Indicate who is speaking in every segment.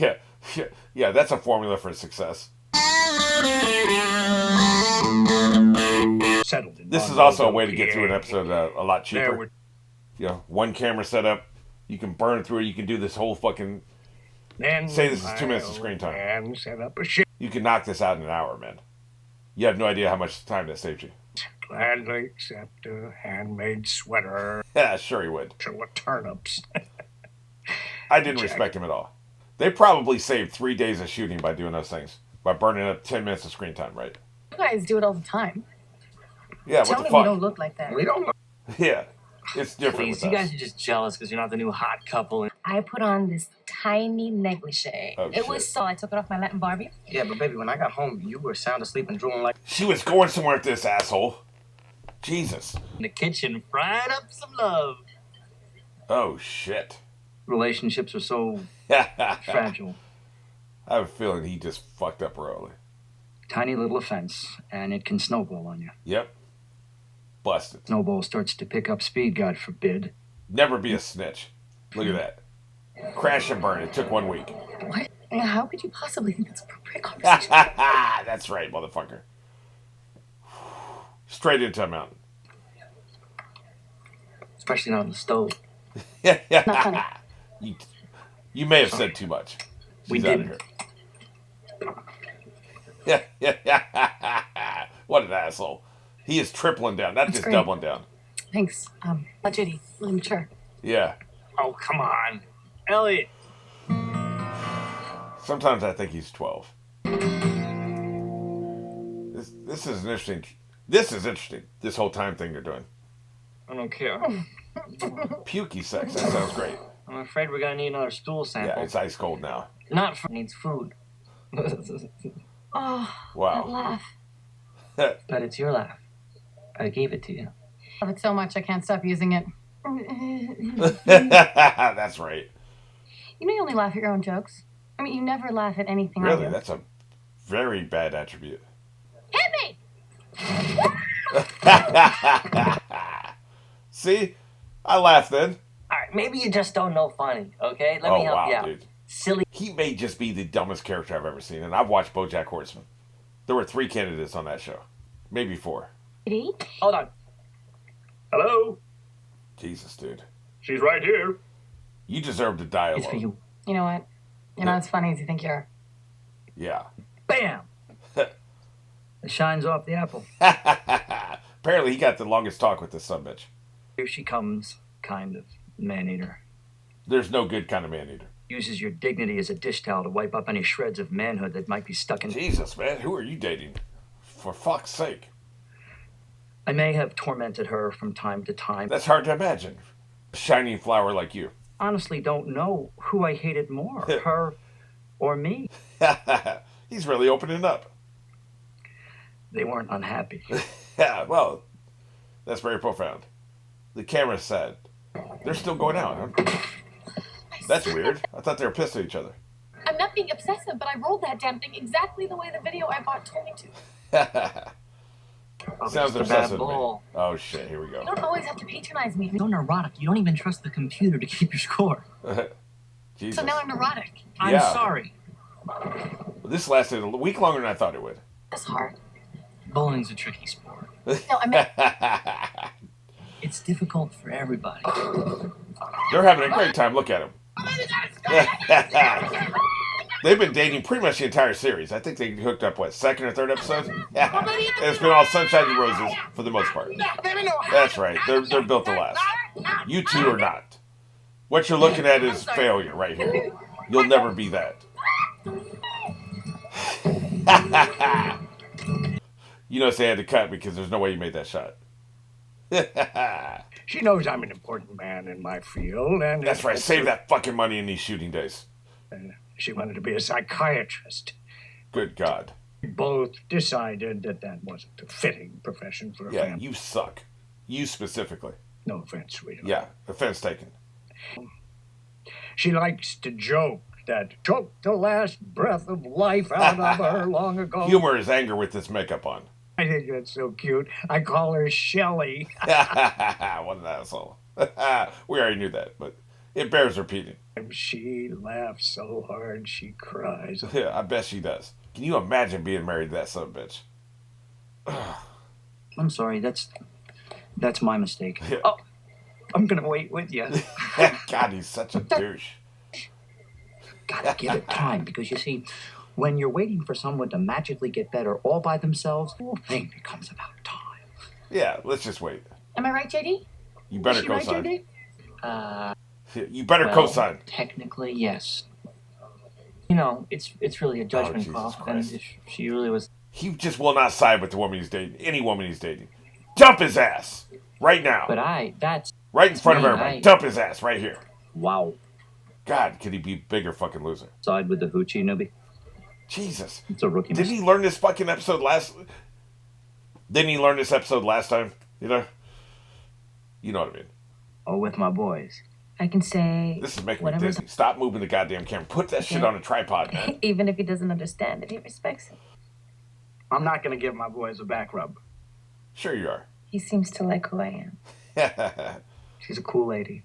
Speaker 1: Yeah, yeah, that's a formula for success.
Speaker 2: Settled in
Speaker 1: This is
Speaker 2: Monroe,
Speaker 1: also a way to get through an episode a lot
Speaker 2: There
Speaker 1: cheaper.
Speaker 2: were
Speaker 1: You know, one camera setup. You can burn through it. You can do this whole fucking.
Speaker 2: then
Speaker 1: Say this is
Speaker 2: my
Speaker 1: 2 minutes of
Speaker 2: old
Speaker 1: screen time.
Speaker 2: man set up a ship.
Speaker 1: You can knock this out in an hour, man. You have no idea how much time that saved you.
Speaker 2: Gladly accept a handmade sweater
Speaker 1: Yeah, sure he would.
Speaker 2: full of turnips.
Speaker 1: I didn't respect him at all. They probably saved 3 days of shooting by doing those things. By burning up 10 minutes of screen time, right?
Speaker 3: You guys do it all the time.
Speaker 1: Yeah,
Speaker 3: Tell
Speaker 1: what the
Speaker 3: me
Speaker 1: fuck?
Speaker 3: you don't look like that.
Speaker 2: We don't know.
Speaker 1: Yeah, it's different
Speaker 4: Please,
Speaker 1: with
Speaker 4: you
Speaker 1: us.
Speaker 4: guys are just jealous because you're not the new hot couple.
Speaker 3: I put on this tiny negligee.
Speaker 1: Oh,
Speaker 3: it
Speaker 1: shit.
Speaker 3: was so I took it off my Latin Barbie.
Speaker 4: Yeah, but baby, when I got home, you were sound asleep and drooling like
Speaker 1: She was going somewhere with this asshole. Jesus.
Speaker 4: in the kitchen, frying up some love.
Speaker 1: Oh, shit.
Speaker 4: Relationships are so
Speaker 1: I
Speaker 4: fragile.
Speaker 1: have a feeling he just fucked up royally.
Speaker 4: Tiny little offense, and it can snowball on you.
Speaker 1: Yep. Busted.
Speaker 4: Snowball starts to pick up speed, God forbid.
Speaker 1: Never be a snitch. Look at that. Crash and burn. It took 1 week.
Speaker 3: What? How could you possibly think that's appropriate conversation?
Speaker 1: That's right, motherfucker. Straight into a mountain.
Speaker 4: Especially not on the stove.
Speaker 3: Not funny.
Speaker 1: You may have said too much.
Speaker 4: We
Speaker 1: She's out of
Speaker 4: didn't.
Speaker 1: here. What an asshole. He is tripling down, not just
Speaker 3: great.
Speaker 1: doubling down.
Speaker 3: Thanks. Judy, a little mature.
Speaker 1: Yeah.
Speaker 4: Oh, come on. Elliot.
Speaker 1: Sometimes I think he's 12. This is an interesting. This is interesting. This whole time thing they're doing.
Speaker 4: I don't care.
Speaker 1: Pukey sex. That sounds great.
Speaker 4: I'm afraid we're gonna need another stool sample.
Speaker 1: Yeah, it's ice cold now.
Speaker 4: Not for needs food.
Speaker 3: Oh,
Speaker 1: Wow.
Speaker 3: that laugh.
Speaker 4: But it's your laugh. I gave it to you.
Speaker 3: I love it so much I can't stop using it.
Speaker 1: That's right.
Speaker 3: You know you only laugh at your own jokes. I mean, you never laugh at anything I
Speaker 1: Really,
Speaker 3: do.
Speaker 1: that's a very bad attribute.
Speaker 3: Hit me!
Speaker 1: See? I laughed then.
Speaker 4: All right, maybe you just don't know funny, okay? Let
Speaker 1: Oh,
Speaker 4: me help
Speaker 1: wow,
Speaker 4: you out.
Speaker 1: dude.
Speaker 4: Silly.
Speaker 1: He may just be the dumbest character I've ever seen, and I've watched Bojack Horseman. There were 3 candidates on that show. Maybe 4.
Speaker 3: Judy?
Speaker 4: Hold on.
Speaker 2: Hello?
Speaker 1: Jesus, dude.
Speaker 2: She's right here.
Speaker 1: You deserve to die
Speaker 4: It's for
Speaker 1: alone.
Speaker 4: you.
Speaker 3: You know what? You're not as funny as you think you are.
Speaker 1: Yeah.
Speaker 4: Bam! It shines off the apple.
Speaker 1: Apparently, he got the longest talk with this subbitch.
Speaker 4: Here she comes, kind of man-eater.
Speaker 1: There's no good kind of man-eater.
Speaker 4: Uses your dignity as a dish towel to wipe up any shreds of manhood that might be stuck in...
Speaker 1: Jesus, man. Who are you dating? For fuck's sake.
Speaker 4: I may have tormented her from time to time.
Speaker 1: That's hard to imagine. A shining flower like you.
Speaker 4: Honestly don't know who I hated more, her or me.
Speaker 1: He's really opening up.
Speaker 4: They weren't unhappy.
Speaker 1: Yeah, well, that's very profound. The camera said they're still going out, huh? That's weird. I thought they were pissed at each other.
Speaker 3: I'm not being obsessive, but I rolled that damn thing exactly the way the video I bought told me to.
Speaker 1: Sounds
Speaker 4: just a bad
Speaker 1: obsessive to me.
Speaker 4: ball.
Speaker 1: Oh, shit. Here we go.
Speaker 3: You don't always have to patronize me.
Speaker 4: You're neurotic. You don't even trust the computer to keep your score.
Speaker 1: Jesus.
Speaker 3: So now I'm neurotic.
Speaker 4: I'm
Speaker 1: Yeah.
Speaker 4: sorry.
Speaker 1: This lasted a week longer than I thought it would.
Speaker 3: That's hard.
Speaker 4: Bowling's a tricky sport.
Speaker 3: No, I meant
Speaker 4: It's difficult for everybody.
Speaker 1: They're having a great time. Look at them. They've been dating pretty much the entire series. I think they hooked up, what, 2nd or 3rd episode? And it's been all sunshine and roses for the most part. That's right. They're built to last. You two are not. What you're looking at is failure right here. You'll never be that. You notice they had to cut because there's no way you made that shot.
Speaker 2: She knows I'm an important man in my field, and
Speaker 1: That's right. Save that fucking money in these shooting days.
Speaker 2: She wanted to be a psychiatrist.
Speaker 1: Good God.
Speaker 2: We both decided that wasn't a fitting profession for a
Speaker 1: Yeah,
Speaker 2: family.
Speaker 1: you suck. You specifically.
Speaker 2: No offense, sweetheart.
Speaker 1: Yeah, offense taken.
Speaker 2: She likes to joke that choked the last breath of life out of her long ago.
Speaker 1: Humor is anger with this makeup on.
Speaker 2: I think that's so cute. I call her Shelley.
Speaker 1: What an asshole. We already knew that, but it bears repeating.
Speaker 2: She laughs so hard she cries.
Speaker 1: Yeah, I bet she does. Can you imagine being married to that son of a bitch?
Speaker 4: I'm sorry, that's my mistake.
Speaker 1: Yeah.
Speaker 4: Oh, I'm gonna wait with you.
Speaker 1: God, he's such a douche.
Speaker 4: Gotta give it time, because you see, when you're waiting for someone to magically get better all by themselves, the whole thing becomes about time.
Speaker 1: Yeah, let's just wait.
Speaker 3: Am I right, JD?
Speaker 1: You better
Speaker 3: Is she right,
Speaker 1: co-sign.
Speaker 3: JD?
Speaker 1: You better
Speaker 4: Well,
Speaker 1: co-sign.
Speaker 4: technically, yes. You know, it's really a judgment
Speaker 1: Jesus
Speaker 4: call,
Speaker 1: Christ.
Speaker 4: and if she really was.
Speaker 1: He just will not side with the woman he's dating. Any woman he's dating. Dump his ass. Right now.
Speaker 4: But that's
Speaker 1: right in front of
Speaker 4: me,
Speaker 1: everybody. Dump his ass right here.
Speaker 4: Wow.
Speaker 1: God, could he be a bigger fucking loser?
Speaker 4: Side with the hoochie newbie.
Speaker 1: Jesus.
Speaker 4: It's a rookie
Speaker 1: Didn't
Speaker 4: mistake.
Speaker 1: he learn this fucking episode last... Didn't he learn this episode last time? You know? You know what I mean.
Speaker 4: Oh, with my boys.
Speaker 3: I can say
Speaker 1: This is making me
Speaker 3: whatever's
Speaker 1: dizzy. Stop moving the goddamn camera. Put that shit on a tripod, man.
Speaker 3: even if he doesn't understand it, he respects it.
Speaker 2: I'm not gonna give my boys a back rub.
Speaker 1: Sure you are.
Speaker 3: He seems to like who I am.
Speaker 4: She's a cool lady.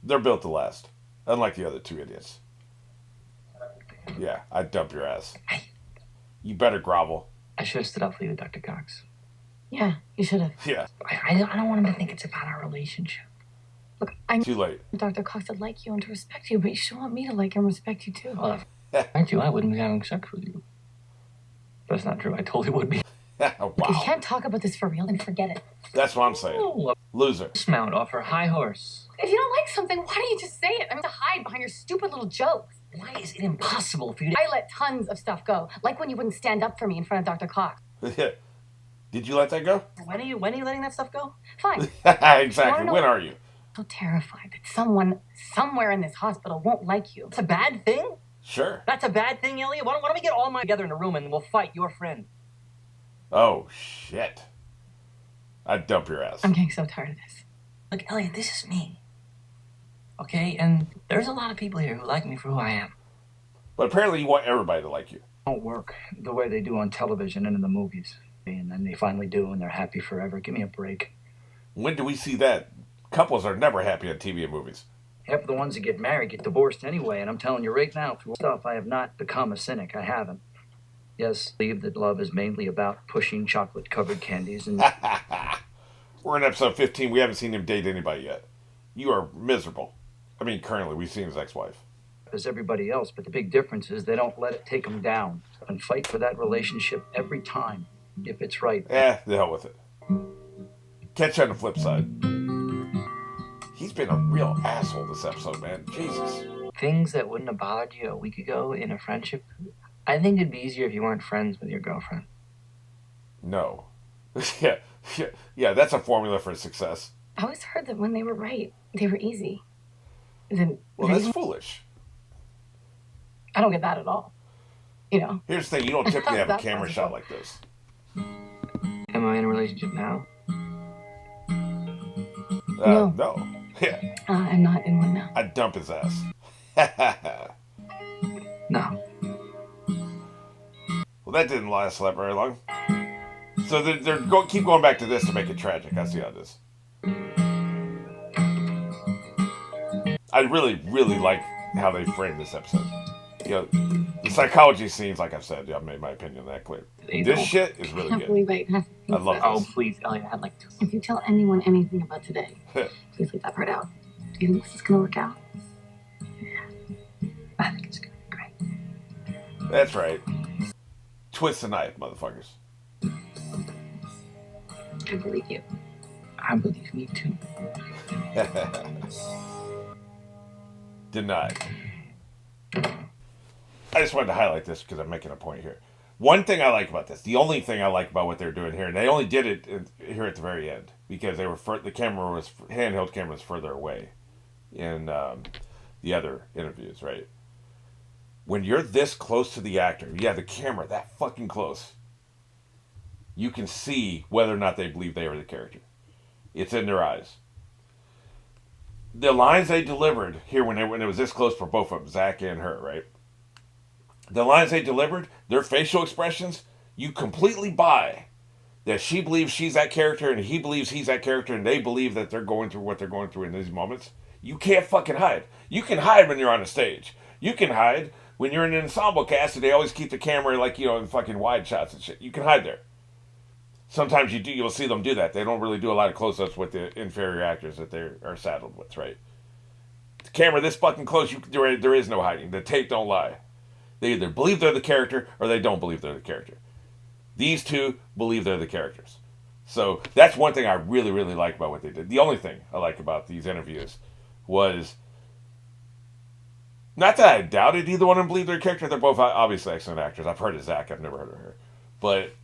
Speaker 1: They're built to last. Unlike the other two idiots. Yeah, I'd dump your ass. You better grovel.
Speaker 4: I should have stood up for you, Dr. Cox.
Speaker 3: Yeah, you should have.
Speaker 1: Yeah,
Speaker 4: I don't want him to think it's about our relationship.
Speaker 3: Look, I know
Speaker 1: too late.
Speaker 3: Dr. Cox to like you and to respect you, but you should want me to like and respect you too.
Speaker 4: Well, if I you, I wouldn't be having sex with you. That's not true. I totally would be.
Speaker 3: You
Speaker 1: Wow.
Speaker 3: can't talk about this for real and forget it.
Speaker 1: That's what I'm saying.
Speaker 4: Oh,
Speaker 1: Loser.
Speaker 4: dismount off her high horse.
Speaker 3: If you don't like something, why don't you just say it? I'm to hide behind your stupid little jokes.
Speaker 4: Why is it impossible for you to...
Speaker 3: I let tons of stuff go, like when you wouldn't stand up for me in front of Dr. Cox.
Speaker 1: Did you let that go?
Speaker 4: When are you letting that stuff go?
Speaker 3: Fine.
Speaker 1: Exactly. When are you?
Speaker 3: I'm so terrified that someone somewhere in this hospital won't like you.
Speaker 4: It's a bad thing?
Speaker 1: Sure.
Speaker 4: That's a bad thing, Elliot? Why don't we get all mine together in a room and we'll fight your friend?
Speaker 1: Oh, shit. I'd dump your ass.
Speaker 3: I'm getting so tired of this.
Speaker 4: Look, Elliot, this is me. Okay? And there's a lot of people here who like me for who I am.
Speaker 1: But apparently you want everybody to like you.
Speaker 4: Don't work the way they do on television and in the movies. And then they finally do and they're happy forever. Give me a break.
Speaker 1: When do we see that? Couples are never happy on TV and movies.
Speaker 4: Half of the ones that get married get divorced anyway, and I'm telling you right now, through stuff, I have not become a cynic. I haven't. Yes, I believe that love is mainly about pushing chocolate-covered candies and...
Speaker 1: We're in episode 15. We haven't seen him date anybody yet. You are miserable. I mean, currently, we've seen his ex-wife.
Speaker 4: as everybody else, but the big difference is they don't let it take them down and fight for that relationship every time, if it's right.
Speaker 1: The hell with it. Catch you on the flip side. He's been a real asshole this episode, man. Jesus.
Speaker 4: Things that wouldn't have bothered you a week ago in a friendship, I think it'd be easier if you weren't friends with your girlfriend.
Speaker 1: No. yeah, that's a formula for success.
Speaker 3: I always heard that when they were right, they were easy.
Speaker 1: Well, that's foolish.
Speaker 3: I don't get that at all. You know.
Speaker 1: Here's the thing, you don't typically have a
Speaker 3: That's
Speaker 1: camera
Speaker 3: possible.
Speaker 1: shot like this.
Speaker 4: Am I in a relationship now?
Speaker 1: No. Yeah,
Speaker 3: I'm not in one now.
Speaker 1: I'd dump his ass.
Speaker 4: No.
Speaker 1: Well, that didn't last very long. So they're keep going back to this to make it tragic. I see how it is. I really, really like how they framed this episode. You know, the psychology scenes, like I've said, I've made my opinion that clear. This shit is
Speaker 3: I
Speaker 1: really
Speaker 3: can't
Speaker 1: good.
Speaker 3: believe I have to
Speaker 1: I love
Speaker 4: Oh,
Speaker 1: this.
Speaker 4: please, Elliot, I'd like to.
Speaker 3: If you tell anyone anything about today, please leave that part out. Do you think this is going to work out?
Speaker 4: I think it's gonna be great.
Speaker 1: That's right. Twist the knife, motherfuckers.
Speaker 3: I believe you.
Speaker 4: I believe me too.
Speaker 1: Denied. I just wanted to highlight this because I'm making a point here. One thing I like about this, the only thing I like about what they're doing here, and they only did it here at the very end because they were the handheld camera was further away in the other interviews, right? When you're this close to the actor, the camera that fucking close, you can see whether or not they believe they are the character. It's in their eyes. The lines they delivered here when it was this close for both of them, Zach and her, right? The lines they delivered, their facial expressions, you completely buy that she believes she's that character and he believes he's that character and they believe that they're going through what they're going through in these moments. You can't fucking hide. You can hide when you're on a stage. You can hide when you're in an ensemble cast and they always keep the camera like, you know, in fucking wide shots and shit. You can hide there. Sometimes you'll see them do that. They don't really do a lot of close-ups with the inferior actors that they are saddled with, right? The camera this fucking close, there is no hiding. The tape don't lie. They either believe they're the character or they don't believe they're the character. These two believe they're the characters. So that's one thing I really, really like about what they did. The only thing I like about these interviews was, not that I doubted either one of them believed their character. They're both obviously excellent actors. I've heard of Zach. I've never heard of her. But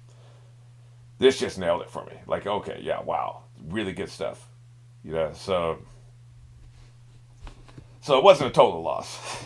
Speaker 1: this just nailed it for me. Like, okay, yeah, wow. Really good stuff. You know, so it wasn't a total loss.